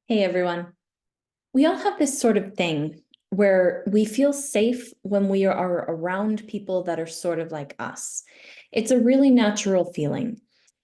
Hey everyone. We all have this sort of thing where we feel safe when we are around people that are sort of like us. It's a really natural feeling.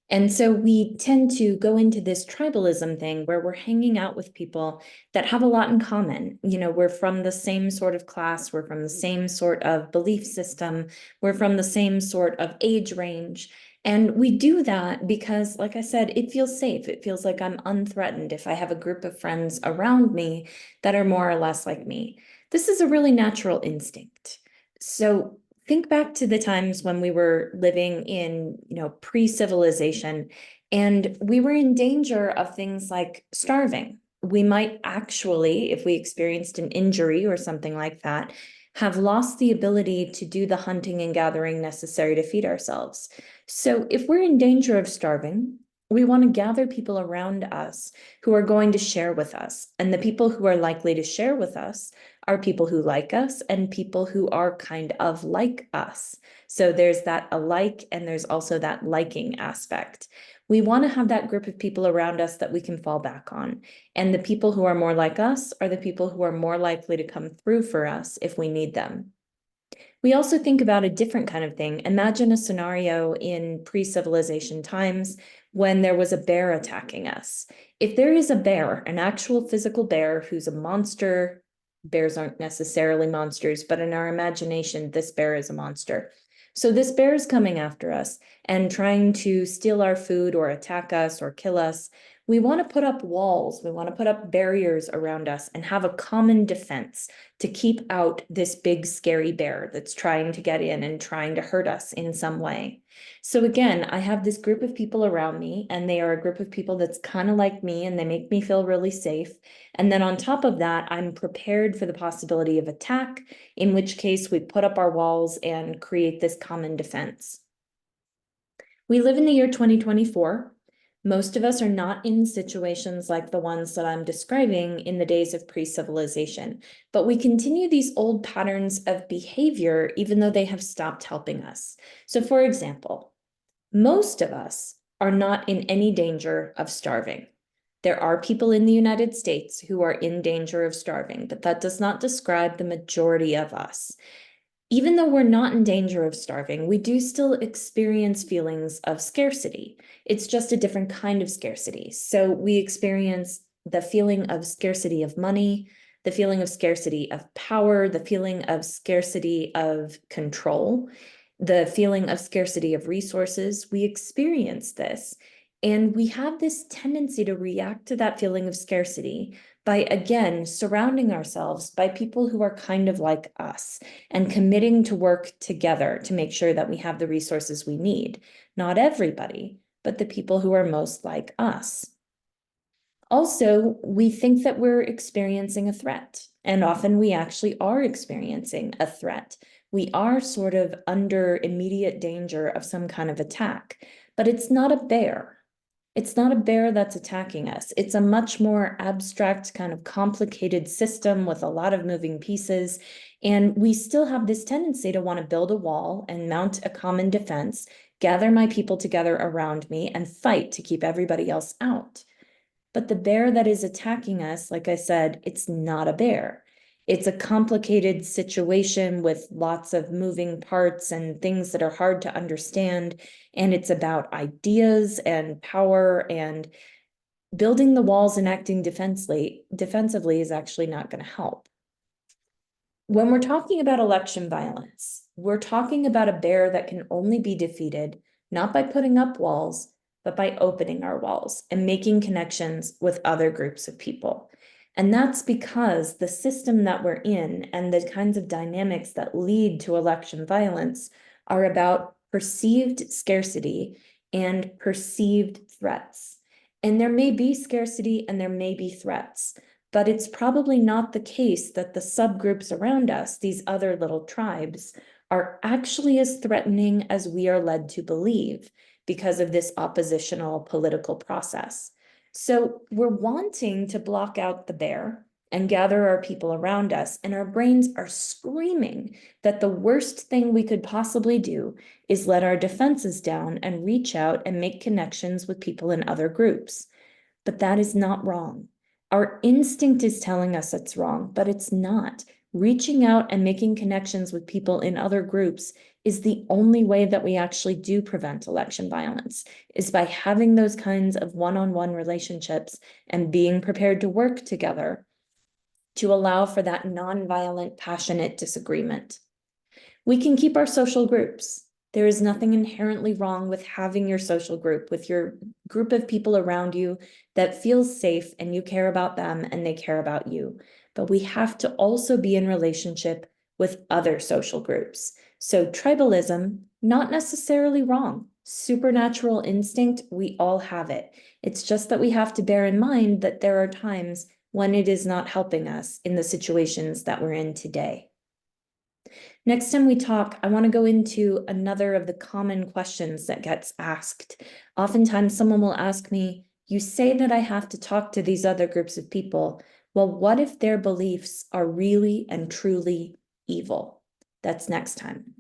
And so we tend to go into this tribalism thing where we're hanging out with people that have a lot in common. We're from the same sort of class, we're from the same sort of belief system, we're from the same sort of age range. And we do that because, like I said, it feels safe. It feels like I'm unthreatened if I have a group of friends around me that are more or less like me. This is a really natural instinct. So think back to the times when we were living in, pre-civilization, and we were in danger of things like starving. We might actually, if we experienced an injury or something like that, have lost the ability to do the hunting and gathering necessary to feed ourselves. So if we're in danger of starving, we want to gather people around us who are going to share with us. And the people who are likely to share with us are people who like us and people who are kind of like us. So there's that alike and there's also that liking aspect. We want to have that group of people around us that we can fall back on. And the people who are more like us are the people who are more likely to come through for us if we need them. We also think about a different kind of thing. Imagine a scenario in pre-civilization times when there was a bear attacking us. If there is a bear, an actual physical bear who's a monster, bears aren't necessarily monsters, but in our imagination, this bear is a monster. So this bear is coming after us and trying to steal our food or attack us or kill us. We want to put up walls, we want to put up barriers around us and have a common defense to keep out this big scary bear that's trying to get in and trying to hurt us in some way. So again, I have this group of people around me, and they are a group of people that's kind of like me, and they make me feel really safe. And then on top of that, I'm prepared for the possibility of attack, in which case we put up our walls and create this common defense. We live in the year 2024. Most of us are not in situations like the ones that I'm describing in the days of pre-civilization, but we continue these old patterns of behavior even though they have stopped helping us. So for example, most of us are not in any danger of starving. There are people in the United States who are in danger of starving, but that does not describe the majority of us. Even though we're not in danger of starving, we do still experience feelings of scarcity. It's just a different kind of scarcity. So we experience the feeling of scarcity of money, the feeling of scarcity of power, the feeling of scarcity of control, the feeling of scarcity of resources. We experience this. And we have this tendency to react to that feeling of scarcity by, again, surrounding ourselves by people who are kind of like us and committing to work together to make sure that we have the resources we need. Not everybody, but the people who are most like us. Also, we think that we're experiencing a threat, and often we actually are experiencing a threat. We are sort of under immediate danger of some kind of attack, but it's not a bear. It's not a bear that's attacking us. It's a much more abstract, kind of complicated system with a lot of moving pieces. And we still have this tendency to want to build a wall and mount a common defense, gather my people together around me, and fight to keep everybody else out. But the bear that is attacking us, like I said, it's not a bear. It's a complicated situation with lots of moving parts and things that are hard to understand. And it's about ideas and power, and building the walls and acting defensively is actually not going to help. When we're talking about election violence, we're talking about a bear that can only be defeated not by putting up walls, but by opening our walls and making connections with other groups of people. And that's because the system that we're in and the kinds of dynamics that lead to election violence are about perceived scarcity and perceived threats. And there may be scarcity and there may be threats, but it's probably not the case that the subgroups around us, these other little tribes, are actually as threatening as we are led to believe because of this oppositional political process. So we're wanting to block out the bear and gather our people around us, and our brains are screaming that the worst thing we could possibly do is let our defenses down and reach out and make connections with people in other groups. But that is not wrong. Our instinct is telling us it's wrong, but it's not. Reaching out and making connections with people in other groups is the only way that we actually do prevent election violence, is by having those kinds of one-on-one relationships and being prepared to work together to allow for that nonviolent, passionate disagreement. We can keep our social groups. There is nothing inherently wrong with having your social group, with your group of people around you that feels safe and you care about them and they care about you. But we have to also be in relationship with other social groups. So tribalism, not necessarily wrong. Supernatural instinct, we all have it. It's just that we have to bear in mind that there are times when it is not helping us in the situations that we're in today. Next time we talk, I want to go into another of the common questions that gets asked. Oftentimes someone will ask me, you say that I have to talk to these other groups of people. Well, what if their beliefs are really and truly evil? That's next time.